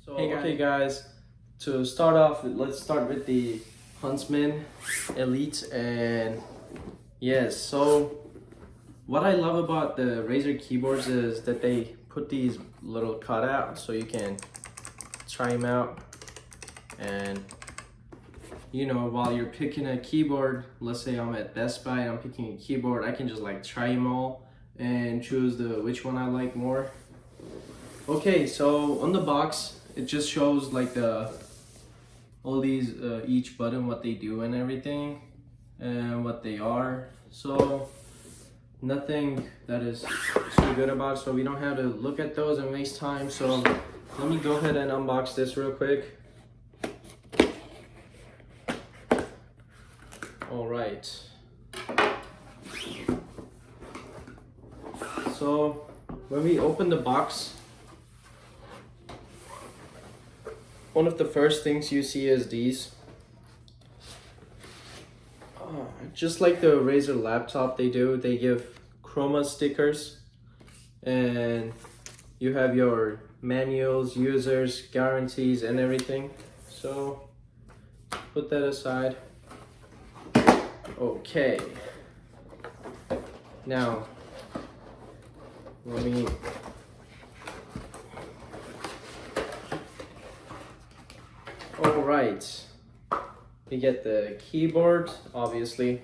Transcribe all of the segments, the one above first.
Okay guys, to start off, let's start with the Huntsman Elite. And yes, so what I love about the Razer keyboards is that they put these little cutouts so you can try them out. And you know, while you're picking a keyboard, let's say I'm at Best Buy and I'm picking a keyboard, I can just like try them all and choose which one I like more. Okay, so on the box it just shows like all these each button, what they do and everything, and what they are. So nothing that is too good about it, so we don't have to look at those and waste time. So let me go ahead and unbox this real quick. All right, so when we open the box, one of the first things you see is these. Just like the Razer laptop, they give chroma stickers, and you have your manuals, users, guarantees, and everything. So put that aside. Okay, now let me all right, we get the keyboard, obviously,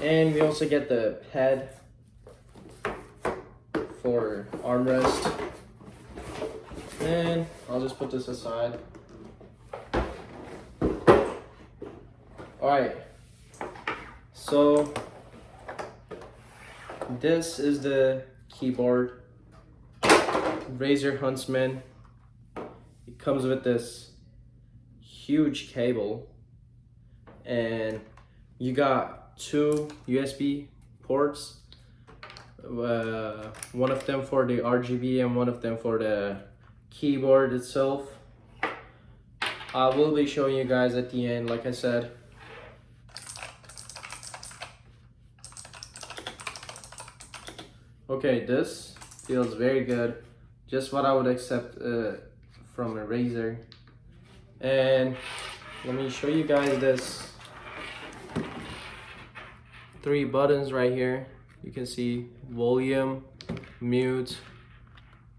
and we also get the pad for armrest. And I'll just put this aside. All right, so this is the keyboard, Razer Huntsman. It comes with this huge cable, and you got two USB ports, one of them for the RGB and one of them for the keyboard itself. I will be showing you guys at the end, like I said. Okay, this feels very good, just what I would accept from a Razer. And let me show you guys this 3 buttons right here. You can see volume, mute,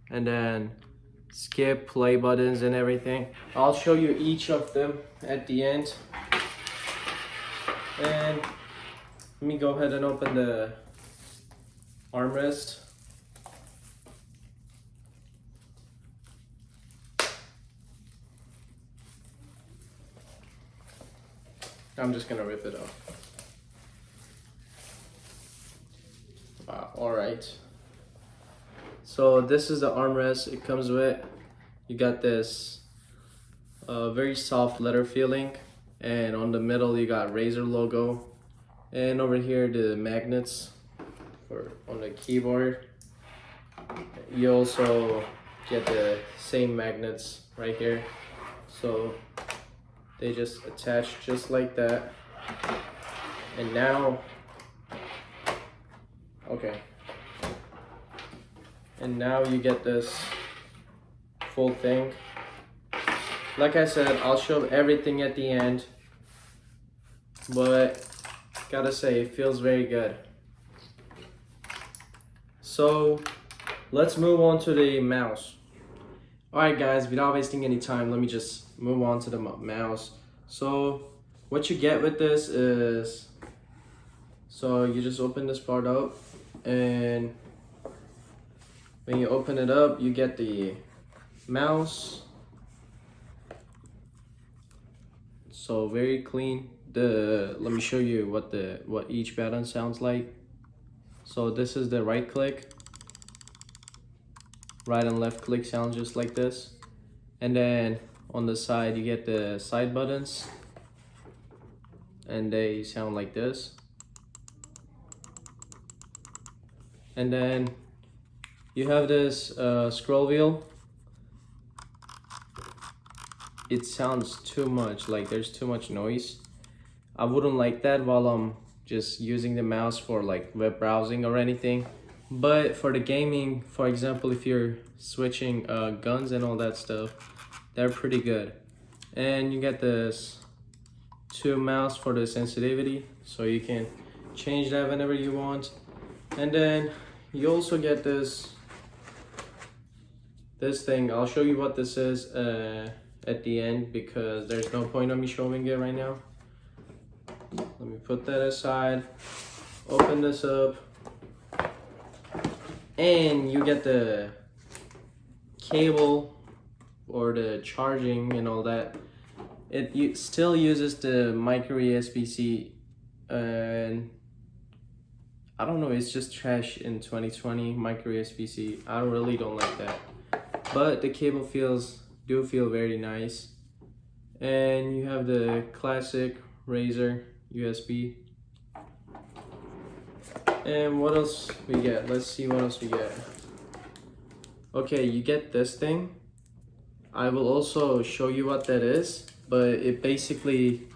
and then skip, play buttons and everything. I'll show you each of them at the end. And let me go ahead and open the armrest. I'm just gonna rip it off. Wow, all right. So this is the armrest it comes with. You got this very soft leather feeling, and on the middle you got Razer logo, and over here the magnets on the keyboard. You also get the same magnets right here, so they just attach just like that. And now, okay, and now you get this full thing. Like I said, I'll show everything at the end, but gotta say, it feels very good. So let's move on to the mouse. Alright guys, without wasting any time, let me just move on to the mouse. So what you get with this is, so you just open this part up, and when you open it up, you get the mouse. So very clean. Let me show you what each button sounds like. So this is the right click. Right and left click sounds just like this. And then on the side you get the side buttons, and they sound like this. And then you have this scroll wheel. It sounds too much, like there's too much noise. I wouldn't like that while I'm just using the mouse for like web browsing or anything. But for the gaming, for example, if you're switching guns and all that stuff, they're pretty good. And you get this 2 mouse for the sensitivity, so you can change that whenever you want. And then you also get this thing. I'll show you what this is at the end, because there's no point of me showing it right now. Let me put that aside, open this up, and you get the cable or the charging and all that. It still uses the micro USB-C, and I don't know, it's just trash in 2020, micro USB-C. I really don't like that. But the cable do feel very nice. And you have the classic Razer USB. And what else we get? Let's see what else we get. Okay, you get this thing. I will also show you what that is, but it basically,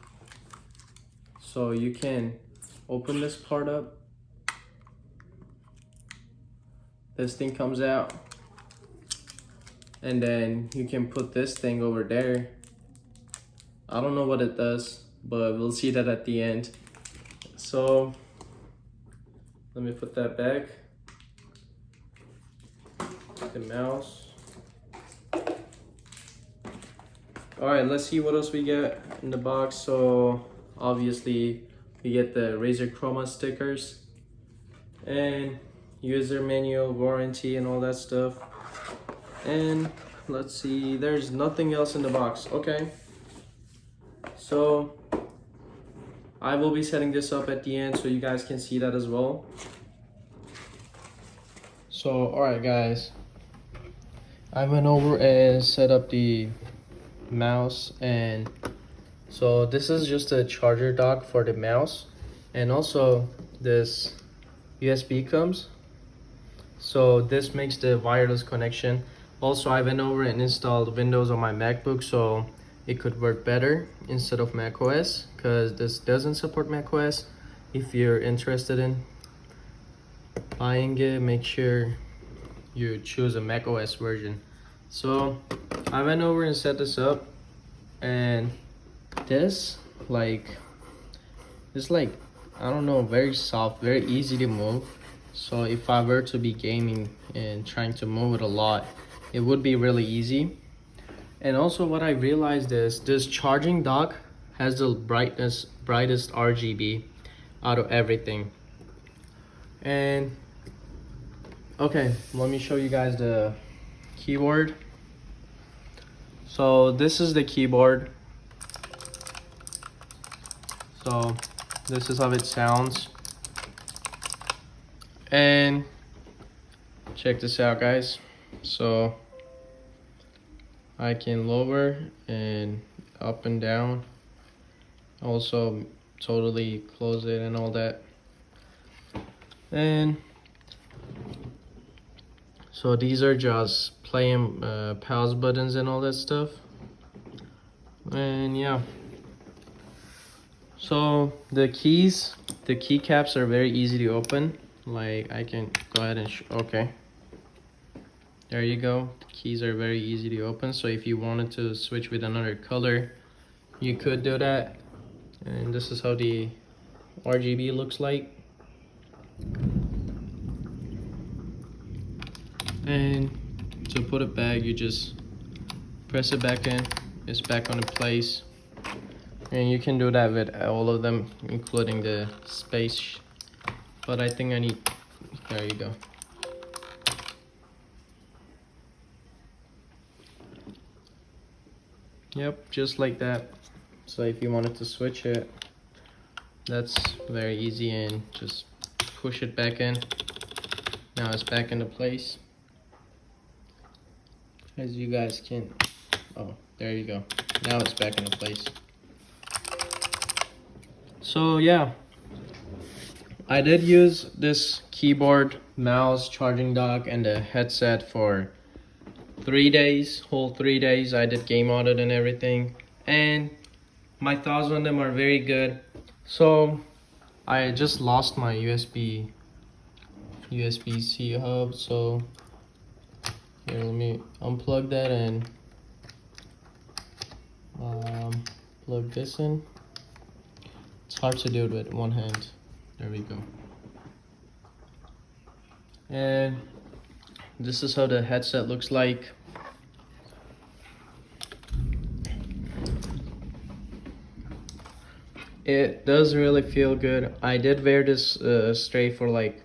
so you can open this part up. This thing comes out, and then you can put this thing over there. I don't know what it does, but we'll see that at the end. So let me put that back. The mouse. All right, let's see what else we get in the box. So obviously we get the Razer Chroma stickers and user manual, warranty, and all that stuff. And let's see, there's nothing else in the box. Okay, so I will be setting this up at the end so you guys can see that as well. So all right guys, I went over and set up the mouse, and so this is just a charger dock for the mouse, and also this USB comes, so this makes the wireless connection. Also, I went over and installed Windows on my MacBook so it could work better instead of macOS, because this doesn't support macOS. If you're interested in buying it, make sure you choose a macOS version. So I went over and set this up, and this it's like, I don't know, very soft, very easy to move. So if I were to be gaming and trying to move it a lot, it would be really easy. And also what I realized is this charging dock has the brightest RGB out of everything. And okay, let me show you guys the keyboard. So this is the keyboard. So this is how it sounds. And check this out guys. So I can lower and up and down, also totally close it and all that. And so these are just play and pause buttons and all that stuff. And yeah, so the keycaps are very easy to open. Like I can go ahead and okay, there you go. The keys are very easy to open, so if you wanted to switch with another color, you could do that. And this is how the RGB looks like. And to put it back, you just press it back in, it's back on the place. And you can do that with all of them, including the space. But I think I need, there you go. Yep, just like that. So if you wanted to switch it, that's very easy, and just push it back in. Now it's back into place. As you guys can, oh, there you go. Now it's back into place. So yeah, I did use this keyboard, mouse, charging dock, and the headset for 3 days, whole 3 days. I did game audit and everything, and my thoughts on them are very good. So I just lost my USB USB-C hub. So here, let me unplug that and plug this in. It's hard to do it with one hand. There we go. And this is how the headset looks like. It does really feel good. I did wear this straight for like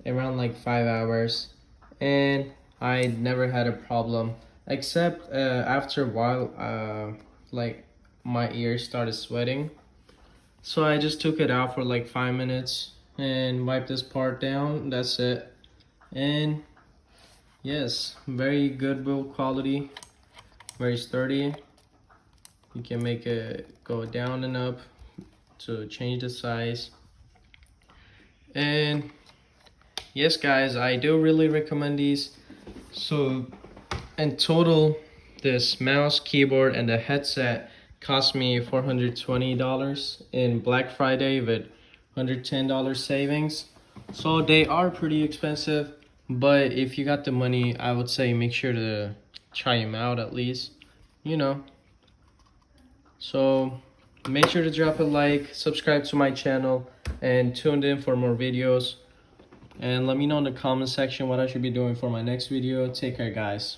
around like 5 hours, and I never had a problem, except after a while, like my ears started sweating. So I just took it out for like 5 minutes and wiped this part down. That's it. And yes, very good build quality, very sturdy. You can make it go down and up to change the size. And yes guys, I do really recommend these. So in total, this mouse, keyboard, and the headset cost me $420 in Black Friday with $110 savings. So they are pretty expensive, but if you got the money, I would say make sure to try them out at least, you know. So make sure to drop a like, subscribe to my channel, and tune in for more videos. And let me know in the comment section what I should be doing for my next video. Take care, guys.